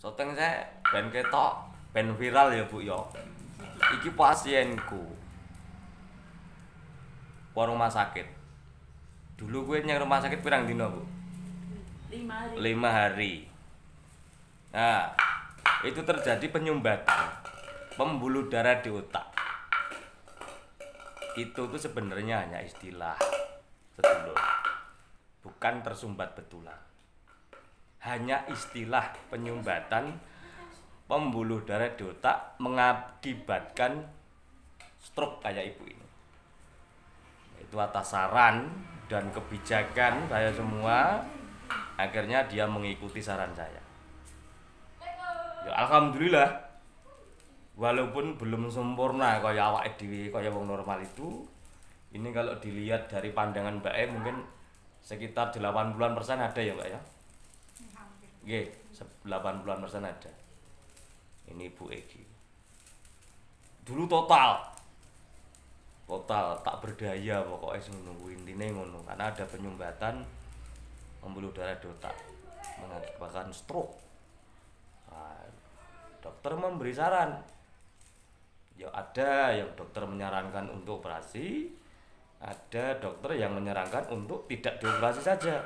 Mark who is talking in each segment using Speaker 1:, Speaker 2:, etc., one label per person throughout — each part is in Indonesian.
Speaker 1: Soteng saya ben ketok, ben viral ya Bu ya. Iki pasienku. Ke rumah sakit. Dulu gue nyang rumah sakit pirang dino, Bu?
Speaker 2: 5 hari.
Speaker 1: 5 hari. Nah, itu terjadi penyumbatan pembuluh darah di otak. Itu tuh sebenarnya hanya istilah, sedulur. Bukan tersumbat betulan. Hanya istilah penyumbatan pembuluh darah di otak mengakibatkan stroke kayak ibu ini. Itu atas saran dan kebijakan saya semua, akhirnya dia mengikuti saran saya. Ya alhamdulillah, walaupun belum sempurna kaya awake dhewe kaya wong normal itu, ini kalau dilihat dari pandangan Mbak E mungkin sekitar 80% ada ya Mbak ya. Nggih, 80% ada. Ini Bu Egi. Dulu total tak berdaya pokoknya ngono intine ngono karena ada penyumbatan pembuluh darah di otak mengakibatkan stroke. Nah, dokter memberi saran. Ya ada yang dokter menyarankan untuk operasi, ada dokter yang menyarankan untuk tidak dioperasi saja.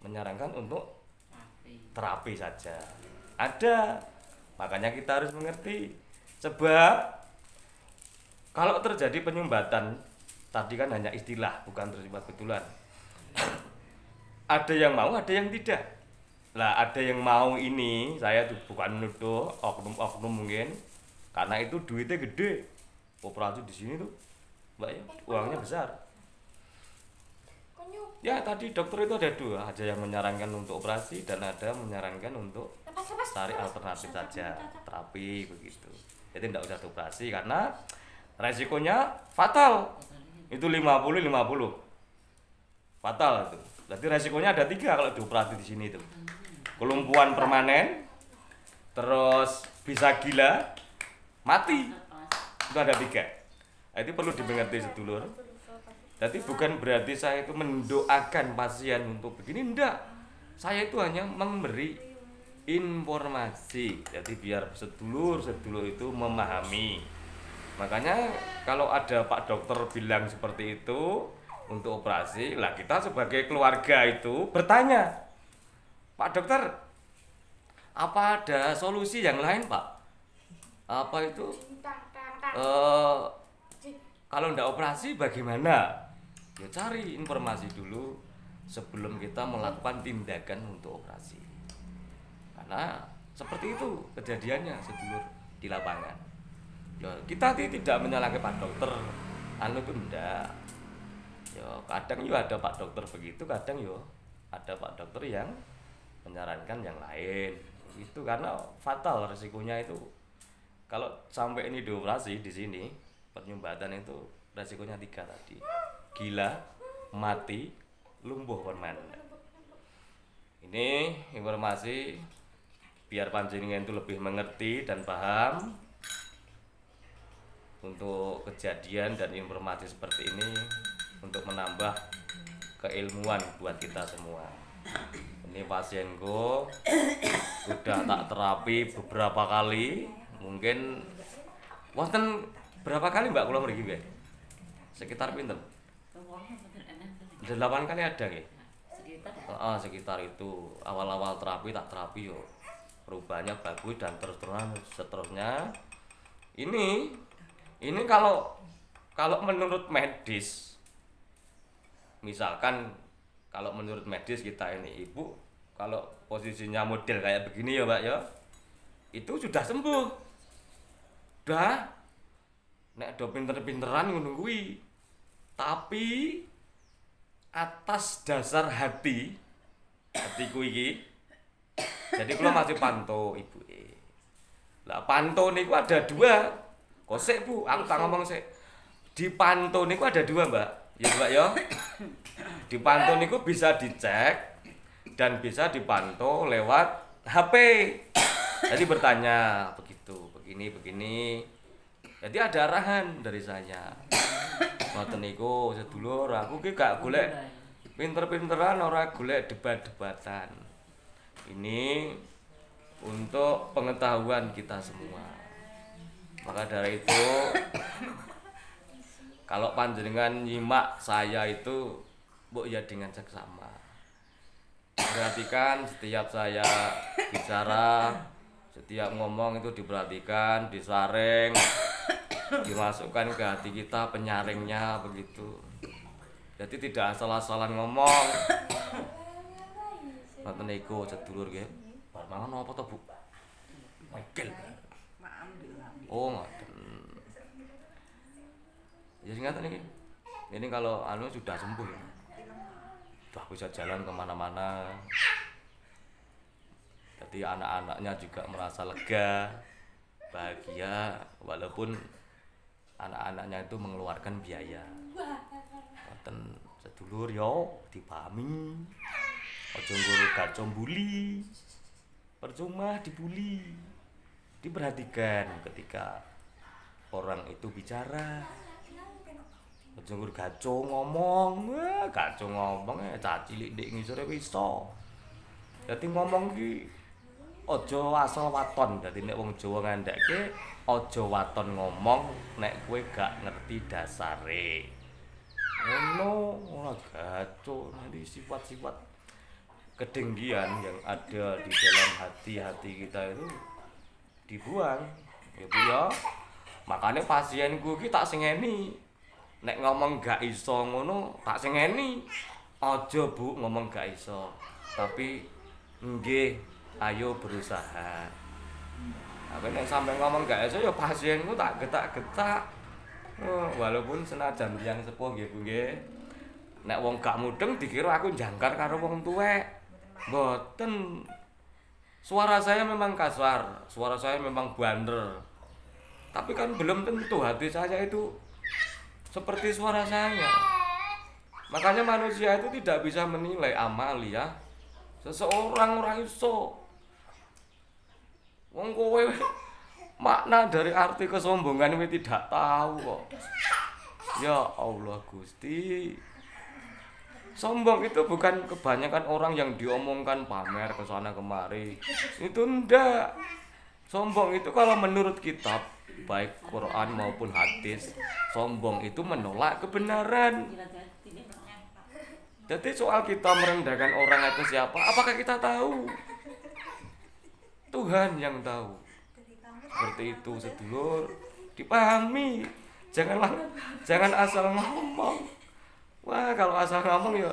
Speaker 1: Menyarankan untuk terapi saja. Ada. Makanya kita harus mengerti. Sebab kalau terjadi penyumbatan, tadi kan hanya istilah, bukan tersumbat betulan. Ada yang mau, ada yang tidak. Lah, ada yang mau ini, saya tuh bukan menuduh oknum-oknum mungkin, karena itu duitnya gede. Operasi di sini tuh, Mbak ya, uangnya besar. Ya tadi dokter itu ada dua, ada yang menyarankan untuk operasi dan ada menyarankan untuk cari alternatif saja, terapi begitu. Jadi tidak usah operasi karena resikonya fatal. Itu 50-50. Fatal itu. Jadi resikonya ada 3 kalau dioperasi di sini itu. Kelumpuhan permanen, terus bisa gila, mati. Itu ada 3. Nah, itu perlu dimengerti sedulur. Jadi bukan berarti saya itu mendoakan pasien untuk begini, enggak. Saya itu hanya memberi informasi. Jadi biar sedulur itu memahami. Makanya kalau ada Pak Dokter bilang seperti itu untuk operasi, lah kita sebagai keluarga itu bertanya, Pak Dokter, apa ada solusi yang lain Pak? Apa itu? Kalau ndak operasi bagaimana? Ya cari informasi dulu sebelum kita melakukan tindakan untuk operasi. Karena seperti itu kejadiannya sedulur di lapangan. Ya, kita tidak menyalahkan Pak Dokter, anu itu ndak. Ya kadang juga ada Pak Dokter begitu, kadang yo ada Pak Dokter yang menyarankan yang lain. Itu karena fatal resikonya itu. Kalau sampai ini dioperasi di sini, penyumbatan itu resikonya 3 tadi. Gila, mati, lumpuh permanen. Ini informasi biar panjenengan itu lebih mengerti dan paham untuk kejadian dan informasi seperti ini untuk menambah keilmuan buat kita semua. Ini pasienku udah tak terapi beberapa kali, mungkin wonten berapa kali Mbak kula mriki nggih? Sekitar pinten? 8 kali ada nggih. Sekitar itu. Awal-awal terapi tak terapi yo. Perubahannya bagus dan terus-terusan seterusnya. Ini kalau menurut medis, misalkan kalau menurut medis kita ini ibu, kalau posisinya model kayak begini ya Mbak ya, itu sudah sembuh. Udah, nek do pinter-pinteran ngono kuwi. Tapi atas dasar hatiku iki, jadi kula masih pantau ibu. Lah pantau niku ada 2. Kosek Bu, aku tak ngomong sik. Di pantau niku ada 2 Mbak. Ya Mbak ya. Di pantau niku bisa dicek dan bisa dipantau lewat HP. Jadi bertanya begitu, begini. Jadi ada arahan dari saya. Ngoten niku sedulur, aku ki gak golek pinter-pinteran, ora golek debat-debatan. Ini untuk pengetahuan kita semua. Maka dari itu kalau panjenengan nyimak saya itu mbok ya dengan seksama. Perhatikan setiap saya bicara, setiap ngomong itu diperhatikan, disaring, dimasukkan ke hati kita penyaringnya begitu. Jadi tidak asal-asalan ngomong. Ngoten niku sedulur nggih. Bar mangan apa to, Bu? Michael. Oh, ngoten. Ya singkatan ini. Ini kalau anu sudah sembuh ya. Sudah bisa jalan kemana-mana. Jadi anak-anaknya juga merasa lega, bahagia, walaupun anak-anaknya itu mengeluarkan biaya. Ngoten sedulur yo dipahami. Ojo nguru gacom buli. Percuma dibuli. Diperhatikan ketika orang itu bicara. Ojo nguru gaco ngomong, gaco ngomong caci cilik ndek ngisore iso. Dadi ngomong ki ojo asal waton. Dadi nek wong Jawa ngandhake ojo waton ngomong nek kowe gak ngerti dasare. Ngono, ora gaco nanti sifat-sifat kedengkian yang ada di dalam hati-hati kita itu dibuang ya Bu ya. Makanya pasienku ki tak sengeni nek ngomong gak iso ngono tak sengeni. Aja Bu ngomong gak iso, tapi nggih ayo berusaha. Tapi nek sampe ngomong gak iso ya pasienku tak getak-getak. Walaupun senajan tiyang sepuh nggih Bu nggih. Nek wong gak mudeng dikira aku jangkar karo wong tuwek. Mboten. Suara saya memang kasar, suara saya memang banter. Tapi kan belum tentu hati saya itu seperti suara saya. Makanya manusia itu tidak bisa menilai amalia seseorang ora iso. Wong kowe makna dari arti kesombongan kowe tidak tahu kok. Ya Allah Gusti. Sombong itu bukan kebanyakan orang yang diomongkan pamer ke sana kemari. Itu ndak. Sombong itu kalau menurut kitab baik Quran maupun hadis, sombong itu menolak kebenaran. Jadi soal kita merendahkan orang itu siapa? Apakah kita tahu? Tuhan yang tahu. Seperti itu sedulur, dipahami. Jangan asal ngomong. Wah, kalau asal ngomong ya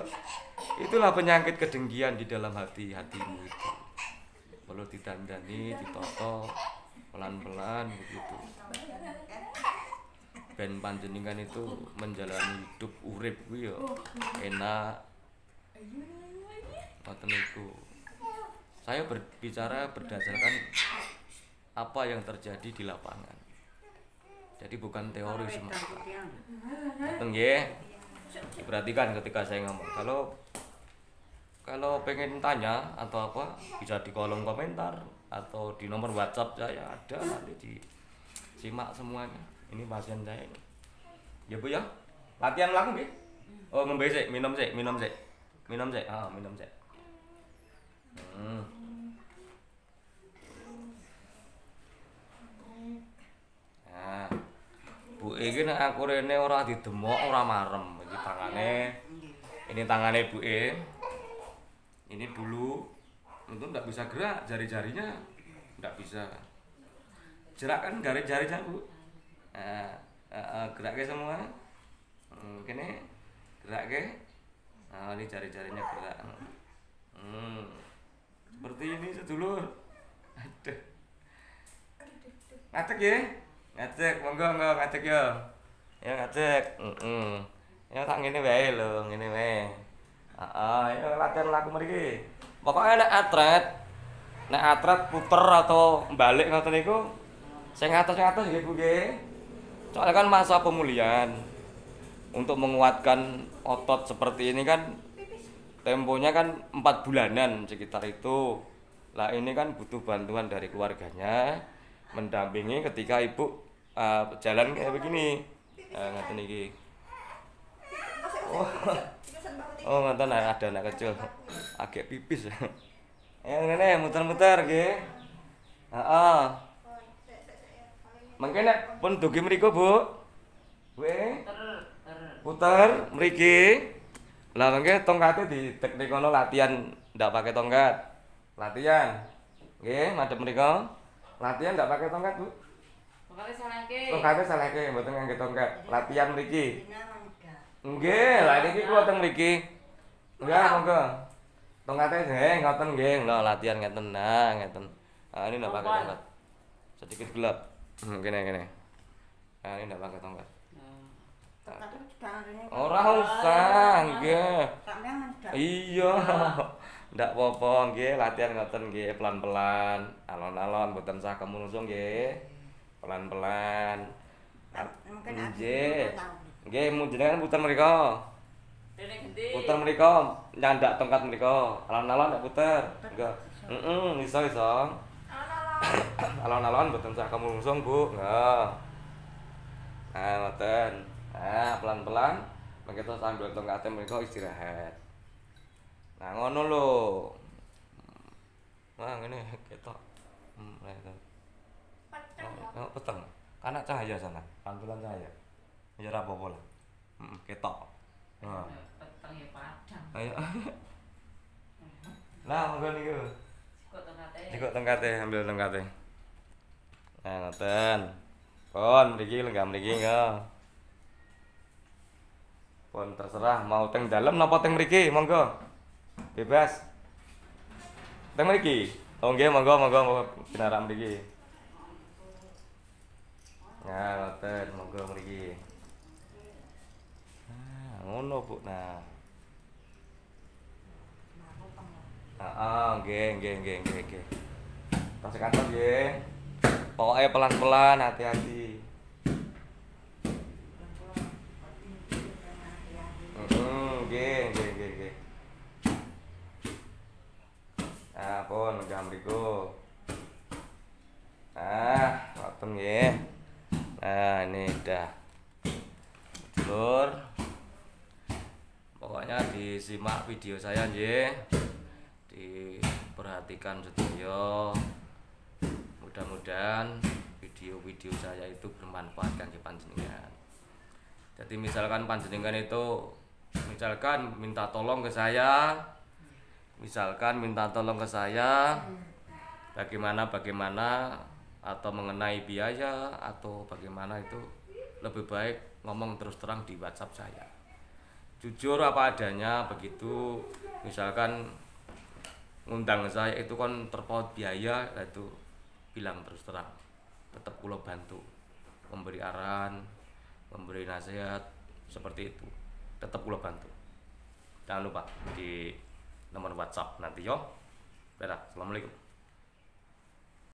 Speaker 1: itulah penyakit kedengkian di dalam hatimu itu. Perlu ditandani, ditoto pelan-pelan begitu. Ben panjenengan itu menjalani hidup urip kuwi ya enak. Ngoten niku. Saya berbicara berdasarkan apa yang terjadi di lapangan. Jadi bukan teori semata. Ngoten nggih. Diperhatikan ketika saya ngomong. Kalau pengen tanya atau apa bisa di kolom komentar atau di nomor WhatsApp saya ada, nanti disimak semuanya. Ini pasien saya ini. Ya Bu ya. Latihan langsung nggih. Oh, ngombe sik, minum sik. Minum sik. Ah, minum sik. Nah, Bu iki nek aku rene ora didemok ora marem. Ini tangane Bu E. Ini dulu itu enggak bisa gerak, jari-jarinya enggak bisa. Gerakkan jari-jarinya Bu. Gerakke semua. Kene gerakke. Nah, ini jari-jarinya gerak. Seperti ini sedulur. Aduh. Ngadeg ya? Ngadeg, monggo ngadeg ya. Ya ngadeg. Ya tak ngene wae lho, ngene wae. Ya latihan laku mriki. Pokoke nek atret puter atau balik ngoten niku sing atas-atas nggih Bu nggih. Soalnya kan masa pemulihan. Untuk menguatkan otot seperti ini kan temponya kan 4 bulanan sekitar itu. Lah ini kan butuh bantuan dari keluarganya mendampingi ketika ibu jalan kayak begini. Ngoten iki. Oh, ngoten ada anak kecil agak pipis. Ya ngene muter-muter nggih. Heeh. Mangke nek pun dugi mriku, Bu. Kuwi puter mriki. Lah mangke tongkate didekne kono latihan ndak pakai tongkat. Latihan. Nggih, madhep mriku. Latihan ndak pakai tongkat, Bu. Tongkate salehke mboten ngangge tongkat. Latihan mriki. Nggih, lah niki kula teng mriki. Nggih, monggo. Tongkate nggih ngoten nggih. Lho latihan ngeten nah, ngeten. Ah ini ndak pakai tongkat. Sedikit gelap. Kene. Ah ini ndak pakai tongkat. Ora usah, nggih. Iya. Ndak apa-apa nggih, latihan ngoten nggih, pelan-pelan, alon-alon mboten sah kemulsung nggih. Pelan-pelan. Nggih. Nggih, jenengan puter mriko. Puter mriko, nyandak tongkat mriko. Alon-alon ndak puter. Nggih. Iso. Alon-alon mboten sah kemulsung, Bu. Nggih. Nah, ngoten. Nah, pelan-pelan mengke terus ambil tongkate mriko istirahat. Nah, ngono lho. Wah, ngene ketok. Peteng. Karena cahaya sana, pantulan cahaya. Ya ora apa-apa lah. Ketok. Nah.
Speaker 2: Peteng ya padang.
Speaker 1: Ayo. Nah, monggo niku. Sikok tongkate, ambil tongkate. Nah, ngoten. Pun mriki lenggah mriki nggih. Pun terserah mau teng dalem napa teng mriki, monggo. Bebas. Teng mriki. Oh nggih, monggo pinarak mriki. Nah, ngoten, monggo mriki. Nah, ngono, Bu. Nah. Nggih. Tas kantor nggih. Pokoke pelan-pelan, hati-hati. Nggih. Nah, pun jam mriku. Ngoten nggih. Nah, ini udah. Lur. Pokoknya disimak video saya nggih. Diperhatikan sedaya. Mudah-mudahan video-video saya itu bermanfaat kangge panjenengan. Jadi misalkan panjenengan itu minta tolong ke saya, bagaimana atau mengenai biaya atau bagaimana itu lebih baik ngomong terus terang di WhatsApp saya. Jujur apa adanya begitu. Misalkan ngundang saya itu kan terpaut biaya, itu bilang terus terang. Tetap kula bantu memberi arahan, memberi nasihat seperti itu. Tetap kula bantu. Jangan lupa di nomor WhatsApp nanti yo. Assalamualaikum.